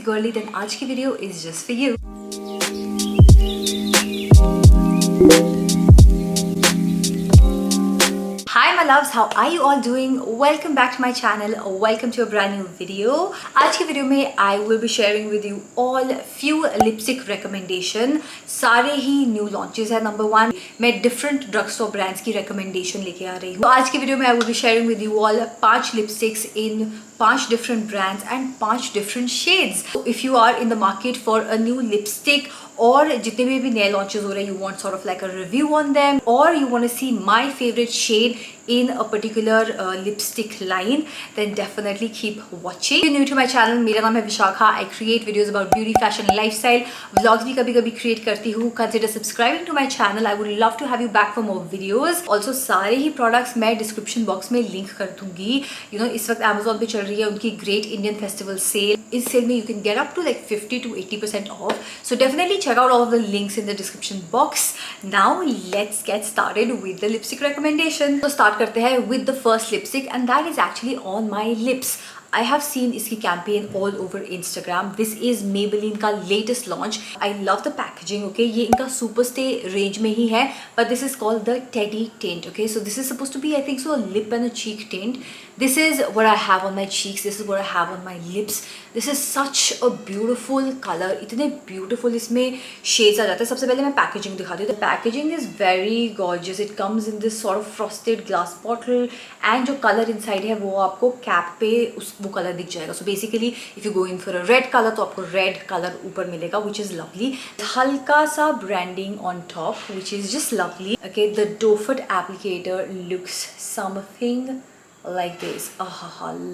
Girly, then आज की video is just for you. Hi my loves, how are you all doing? Welcome back to my channel, welcome to a brand new video. आज की video में I will be sharing with you all few lipstick recommendation. सारे ही new launches है। Number one, मैं different drugstore brands की recommendation लेके आ रही हूँ। तो आज की वीडियो में I will be sharing with you all 5 lipsticks in 5 different brands and 5 different shades. So if you are in the market for a new lipstick और जितने भी नए launches हो रहे हैं, you want sort of like a review on them, or you want to see my favorite shade in a particular lipstick line, then definitely keep watching. If you're new to my channel, मेरा नाम है Vishakha. I create videos about beauty, fashion, and lifestyle. Vlogs भी कभी-कभी create करती हूँ. Consider subscribing to my channel. I would love to have you back for more videos. Also सारे ही products मैं description box में link कर दूँगी. You know इस वक्त Amazon पे चल रही है उनकी Great Indian Festival sale. इस sale में you can get up to like 50 to 80% off. So definitely check out all of the links in the description box. Now let's get started with the lipstick recommendation. So start करते हैं with the first lipstick and that is actually on my lips. I have seen इसकी campaign all over Instagram. This is Maybelline का latest launch. I love the packaging. Okay, ये इनका Superstay range में ही है, but this is called the Teddy tint. Okay, so this is supposed to be, I think so, a lip and a cheek tint. This is what I have on my cheeks. This is what I have on my lips. This is such a beautiful color. इतने beautiful इसमें shades आ जाते हैं. सबसे पहले मैं packaging दिखाती हूँ. The packaging is very gorgeous. It comes in this sort of frosted glass bottle and जो color inside है वो आपको cap पे वो कलर दिख जाएगा. So basically if you go in for a red color तो आपको red color ऊपर मिलेगा, which is lovely. हल्का सा branding on top, which is just lovely. Okay, the doe foot applicator looks something like this.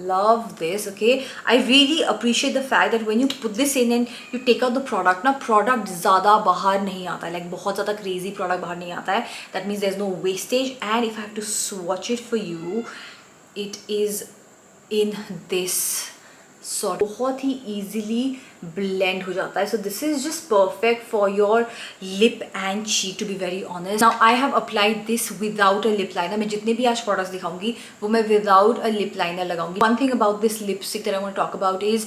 Love this. Okay, I really appreciate the fact that when you put this in and you take out the product ना, product ज़्यादा बाहर नहीं आता है, like बहुत ज़्यादा crazy product बाहर नहीं आता है. That means there's no wastage. And if I have to swatch it for you, it is in this sort, बहुत ही easily blend हो जाता है. So this is just perfect for your lip and cheek, to be very honest. Now I have applied this without a lip liner. मैं जितने भी आज products दिखाऊंगी वो मैं without a lip liner लगाऊंगी. One thing about this lipstick that I want to talk about is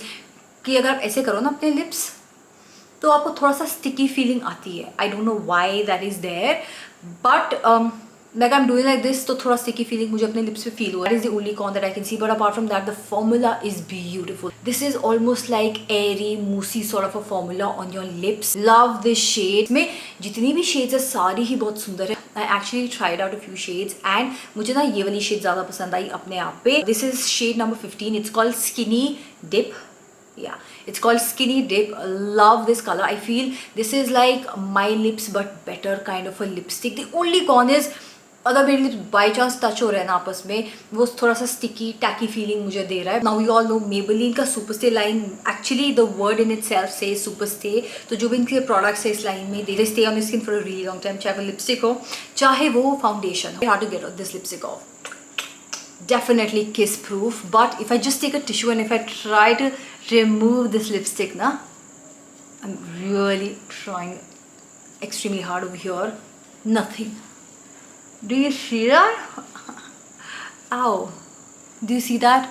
कि अगर आप ऐसे करो ना अपने lips तो आपको थोड़ा सा sticky feeling आती है. I don't know why that is there, but like I'm doing like this तो थोड़ा sticky feeling मुझे अपने lips पे feel हुआ. That is the only con that I can see, but apart from that the formula is beautiful. This is almost like airy moussey sort of a formula on your lips. Love this shade. में जितनी भी shades है सारी ही बहुत सुंदर है. I actually tried out a few shades and मुझे ना ये वाली shade ज़्यादा पसंद आई अपने आप पे. This is shade number 15. It's called Skinny Dip. Yeah, it's called Skinny Dip. Love this color. I feel this is like my lips but better kind of a lipstick. The only con is अगर मेरे lips by chance touch हो रहे हैं ना आपस में, वो थोड़ा सा स्टिकी टैकी फीलिंग मुझे दे रहा है. Now you all know Maybelline का SuperStay line, actually the word in itself say SuperStay. तो जो भी इनके प्रोडक्ट्स है इस लाइन में, they stay on skin for a really long time, चाहे वो लिपस्टिक हो चाहे वो फाउंडेशन हो. How to get this lipstick off? Definitely kiss proof, but if I just take a tissue and if I try to remove this lipstick na, I'm really trying extremely hard over here. Nothing. Do you see that? Ow. Do you see that?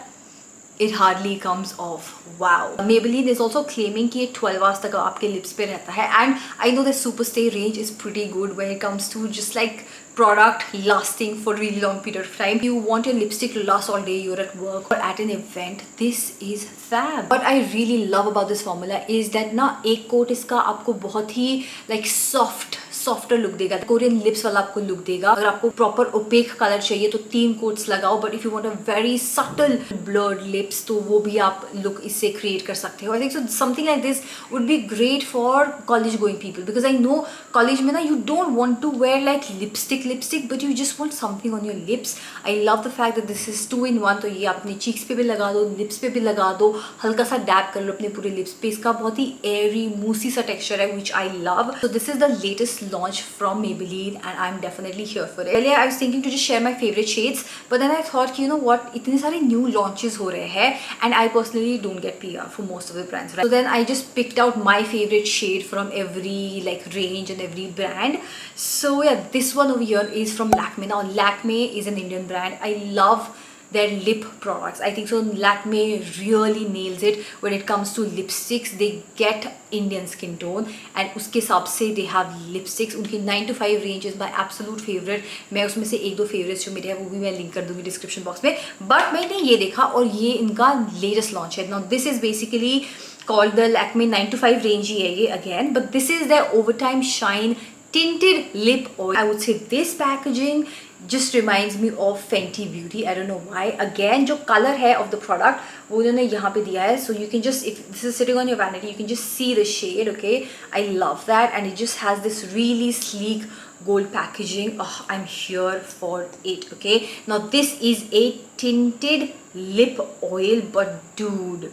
It hardly comes off. Wow. Maybelline is also claiming कि ये 12 hours तक आपके lips पे रहता है. And I know the Superstay range is pretty good when it comes to just like product lasting for really long period of time. You want your lipstick to last all day, you're at work or at an event, this is fab. What I really love about this formula is that ना एक coat इसका आपको बहुत ही like softer look देगा. Korean lips वाला आपको look देगा. अगर आपको प्रॉपर ओपेक कलर चाहिए तो 3 कोट्स लगाओ, but if you want a very subtle blurred lips तो वो भी आप लुक इससे क्रिएट कर सकते हो. I think so something like this would be great for college going people, because I know college में ना you don't want to wear like lipstick but you just want something on your lips. I love the fact that this is 2 in 1. तो ये आप अपने cheeks पे भी लगा दो, लिप्स पे भी लगा दो, हल्का सा डैप कर लो अपने पूरे लिप्स पे. इसका बहुत ही एयरी मूसी सा टेक्सचर है, which I love. So this is the latest launch from Maybelline and I'm definitely here for it. Earlier I was thinking to just share my favorite shades, but then I thought you know what, इतने सारे new launches हो रहे हैं and I personally don't get PR for most of the brands, right? So then I just picked out my favorite shade from every like range and every brand. So yeah, this one over here is from Lakme. Now Lakme is an Indian brand. I love their lip products. I think so Lakme really nails it when it comes to lipsticks. They get Indian skin tone and उसके हिसाब से they have lipsticks. उनकी 9 to 5 range is my absolute favorite. मैं उसमें से एक दो favorites जो मेरे हैं वो भी मैं लिंक कर दूँगी description box में. But मैंने ये देखा और ये इनका latest launch है. Now this is basically called the Lakme 9 to 5 range ही है ये again, but this is their Overtime Shine tinted lip oil. I would say this packaging just reminds me of Fenty Beauty. I don't know why. Again, जो color है of the product वो उन्होंने यहाँ पे दिया है. So you can just, if this is sitting on your vanity, you can just see the shade. Okay, I love that, and it just has this really sleek gold packaging. Oh, I'm here for it. Okay, now this is a tinted lip oil, but dude,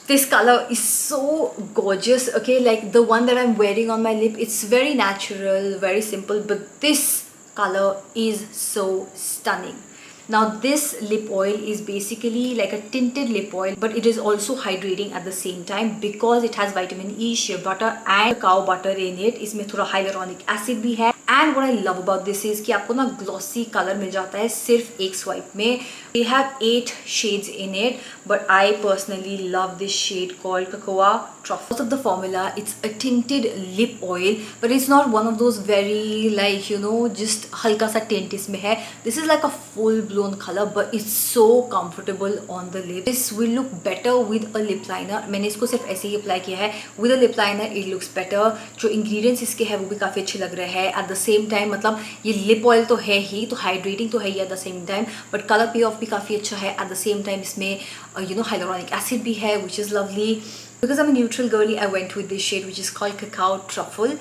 this color is so gorgeous. Okay, like the one that I'm wearing on my lip, it's very natural, very simple, but this color is so stunning. Now this lip oil is basically like a tinted lip oil, but it is also hydrating at the same time because it has vitamin E, shea butter and cacao butter in it. इसमें थोड़ा hyaluronic acid भी है. And what I love about this is कि आपको ना glossy color मिल जाता है सिर्फ एक swipe में. They have 8 shades in it, but I personally love this shade called Cocoa Truffle. Because of the formula, it's a tinted lip oil, but it's not one of those very like, you know, just हल्का सा tint इसमें है. This is like a full blown color, but it's so comfortable on the lips. This will look better with a lip liner. मैंने इसको सिर्फ ऐसे ही apply किया है. With a lip liner, it looks better. जो ingredients इसके हैं वो भी काफ़ी अच्छे लग रहे हैं. At the same time, मतलब ये lip oil तो है ही, तो hydrating तो है ही at the same time, but color payoff भी काफ़ी अच्छा है. At the same time इसमें you know hyaluronic acid भी है, which is lovely. Because I'm a neutral girly, I went with this shade which is called Cacao Truffle.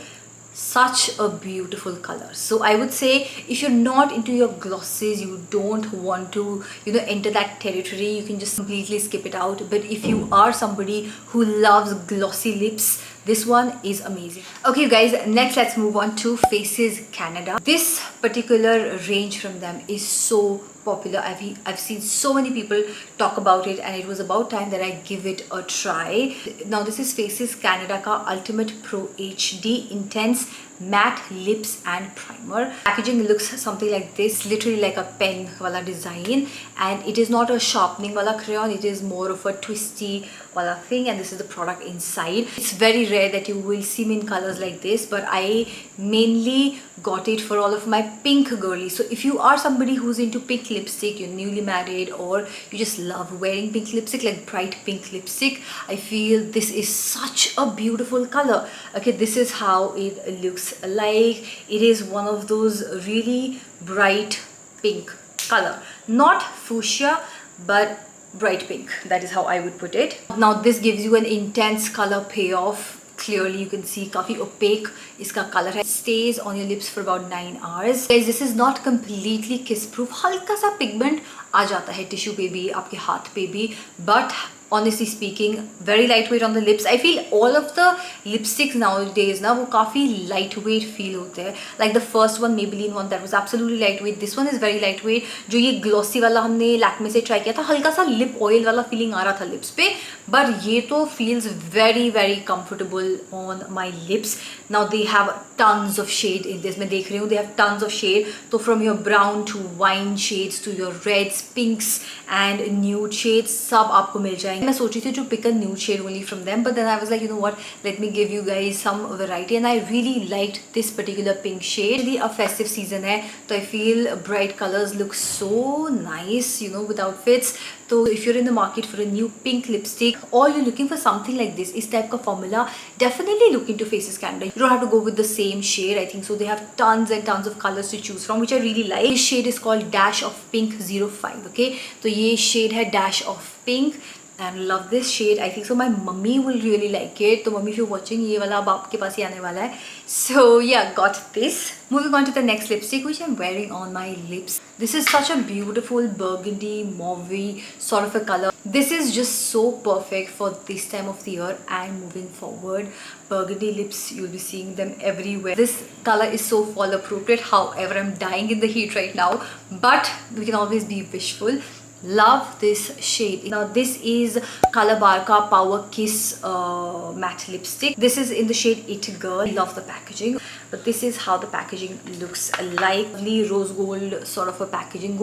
Such a beautiful color. So I would say if you're not into your glosses, you don't want to, you know, enter that territory, you can just completely skip it out. But if you are somebody who loves glossy lips, this one is amazing. Okay guys, next let's move on to Faces Canada. This particular range from them is so popular. I've seen so many people talk about it, and it was about time that I give it a try. Now this is Faces Canada ka Ultimate Pro HD Intense Matte Lips and Primer. Packaging looks something like this, literally like a pen wala design, and it is not a sharpening wala crayon, it is more of a twisty wala thing, and this is the product inside. It's very rare that you will see me in colors like this, but I mainly got it for all of my pink girlies. So if you are somebody who's into pink lipstick, you're newly married, or you just love wearing pink lipstick, like bright pink lipstick, I feel this is such a beautiful color. Okay, this is how it looks like. It is one of those really bright pink color, not fuchsia but bright pink. That is how I would put it. Now this gives you an intense color payoff. Clearly you can see काफी opaque इसका color है. Stays on your lips for about 9 hours. Guys, this is not completely kiss proof. हल्का सा pigment आ जाता है tissue पे भी, आपके हाथ पे भी, but honestly speaking, very lightweight on the lips. I feel all of the lipsticks nowadays ना वो काफ़ी lightweight feel होते हैं. Like the first one, Maybelline one, that was absolutely lightweight. This one is very lightweight. जो ये glossy वाला हमने Lakme से try किया था, हल्का सा lip oil वाला feeling आ रहा था lips पे, but ये तो feels very very comfortable on my lips. Now they have tons of shade in this. मैं देख रही हूँ they have tons of shade. तो from your brown to wine shades to your reds, pinks and nude shades सब आपको मिल जाएंगे. मैं सोची थी to pick a nude shade only from them, but then I was like, you know what, let me give you guys some variety, and I really liked this particular pink shade. Really a festive season है, तो I feel bright colors look so nice, you know, with outfits. So if you're in the market for a new pink lipstick, or you're looking for something like this, इस type का formula, definitely look into Faces Canada. You don't have to go with the same shade. I think so they have tons and tons of colors to choose from, which I really like. This shade is called Dash of Pink 05. Okay, तो ये shade है Dash of Pink, and love this shade. I think so my mummy will really like it. तो mummy, if you're watching, ये वाला अब आपके पास ही आने वाला है. So yeah, got this. Moving on to the next lipstick, which I'm wearing on my lips. This is such a beautiful burgundy mauve sort of a color. This is just so perfect for this time of the year and moving forward. Burgundy lips, you'll be seeing them everywhere. This color is so fall appropriate. However, I'm dying in the heat right now, but we can always be wishful. Love this shade. Now this is Calabar ka Power Kiss matte lipstick. This is in the shade It Girl. Love the packaging, but this is how the packaging looks like. Lovely rose gold sort of a packaging.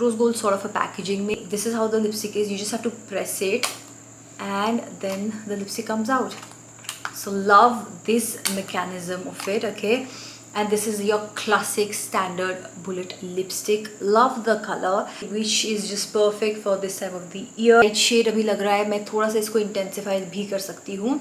rose gold sort of a packaging में. This is how the lipstick is. You just have to press it and then the lipstick comes out. So love this mechanism of it, okay? And this is your classic standard bullet lipstick. Love the color, which is just perfect for this time of the year. Light shade अभी लग रहा है, मैं थोड़ा सा इसको intensify भी कर सकती हूँ.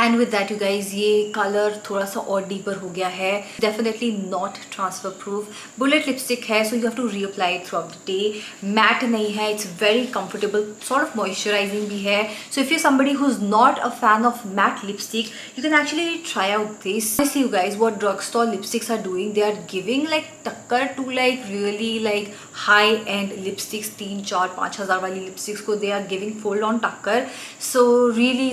And with that you guys ये कलर थोड़ा सा और डीपर हो गया है. Definitely not transfer proof. Bullet lipstick है, so you have to reapply throughout the day. Matte नहीं है, it's very comfortable, sort of moisturising भी है. So if you somebody who is not a fan of matte lipstick, you can actually try out this. See you guys what drugstore lipsticks are doing. They are giving like टक्कर to like really like high end lipsticks. 3-4-5 हज़ार वाली lipsticks को they are giving full on टक्कर. So really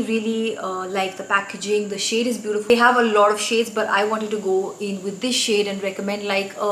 like the packaging. The shade is beautiful. They have a lot of shades, but I wanted to go in with this shade and recommend like a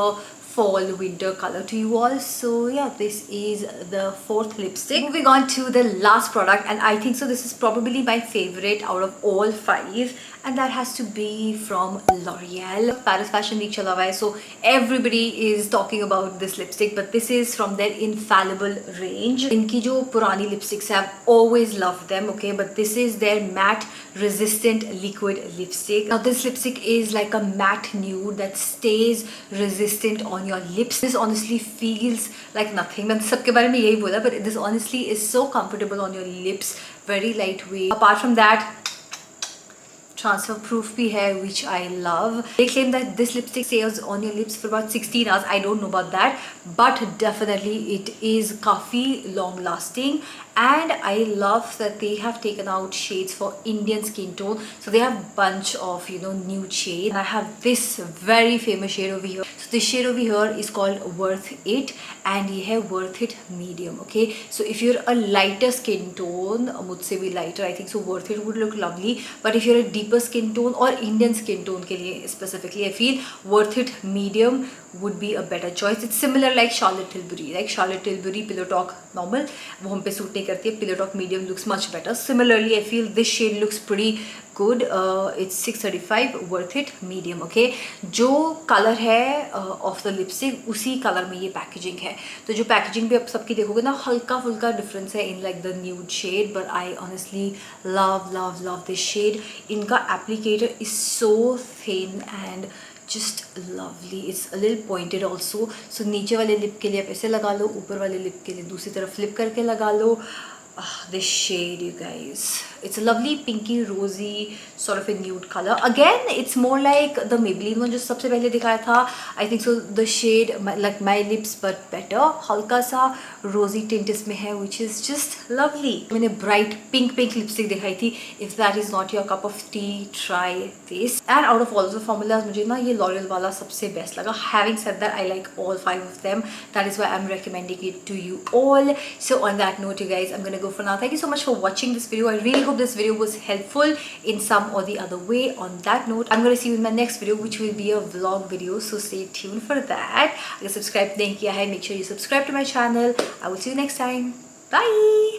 fall winter color to you all. So yeah, this is the 4th lipstick. Moving on to the last product, and I think so this is probably my favorite out of all 5, and that has to be from L'Oreal. Paris Fashion Week chala hua hai, so everybody is talking about this lipstick, but this is from their Infallible range. इनकी जो पुरानी lipsticks have always loved them, okay, but this is their matte resistant liquid lipstick. Now this lipstick is like a matte nude that stays resistant on your lips. This honestly feels like nothing. मैंने सबके बारे में यही बोला, but this honestly is so comfortable on your lips, very lightweight. Apart from that, transfer proof bhi hai, which I love. They claim that this lipstick stays on your lips for about 16 hours. I don't know about that, but definitely it is काफी long lasting. And I love that they have taken out shades for Indian skin tone. So they have bunch of, you know, nude shades. I have this very famous shade over here. So this shade over here is called Worth It, and ये है Worth It Medium. Okay, so if you're a lighter skin tone, मुझसे भी lighter, I think so Worth It would look lovely. But if you're a deeper skin tone or Indian skin tone के लिए specifically, I feel Worth It Medium would be a better choice. It's similar like Charlotte Tilbury. Like Charlotte Tilbury Pillow Talk normal, वो हम पे suit नहीं करती है. Pillow Talk Medium looks much better. Similarly, I feel this shade looks pretty good. It's 635 Worth It Medium. Okay, जो colour है of the lipstick उसी colour में ये पैकेजिंग है. तो जो पैकेजिंग भी आप सबकी देखोगे ना, हल्का फुल्का डिफरेंस है in like the nude shade, but I honestly love this shade. इनका applicator is so thin and just lovely. It's a little pointed also. So नीचे वाले लिप के लिए आप ऐसे लगा लो, ऊपर वाले लिप के लिए दूसरी तरफ फ्लिप करके लगा लो. This shade, you guys, it's a lovely pinky rosy sort of a nude color. Again, it's more like the Maybelline one जो सबसे पहले दिखाया था. I think so the shade like my lips but better. हल्का सा rosy tint इसमें है, which is just lovely. मैंने bright pink lipstick दिखाई थी. If that is not your cup of tea, try this. And out of all the formulas, मुझे ना ये L'Oreal वाला सबसे best लगा. Having said that, I like all 5 of them. That is why I'm recommending it to you all. So on that note, you guys, I'm gonna go for now. Thank you so much for watching this video. I really hope this video was helpful in some or the other way. On that note, I'm going to see you in my next video, which will be a vlog video, so stay tuned for that. If you subscribe nahi kiya hai, make sure you subscribe to my channel. I will see you next time. Bye.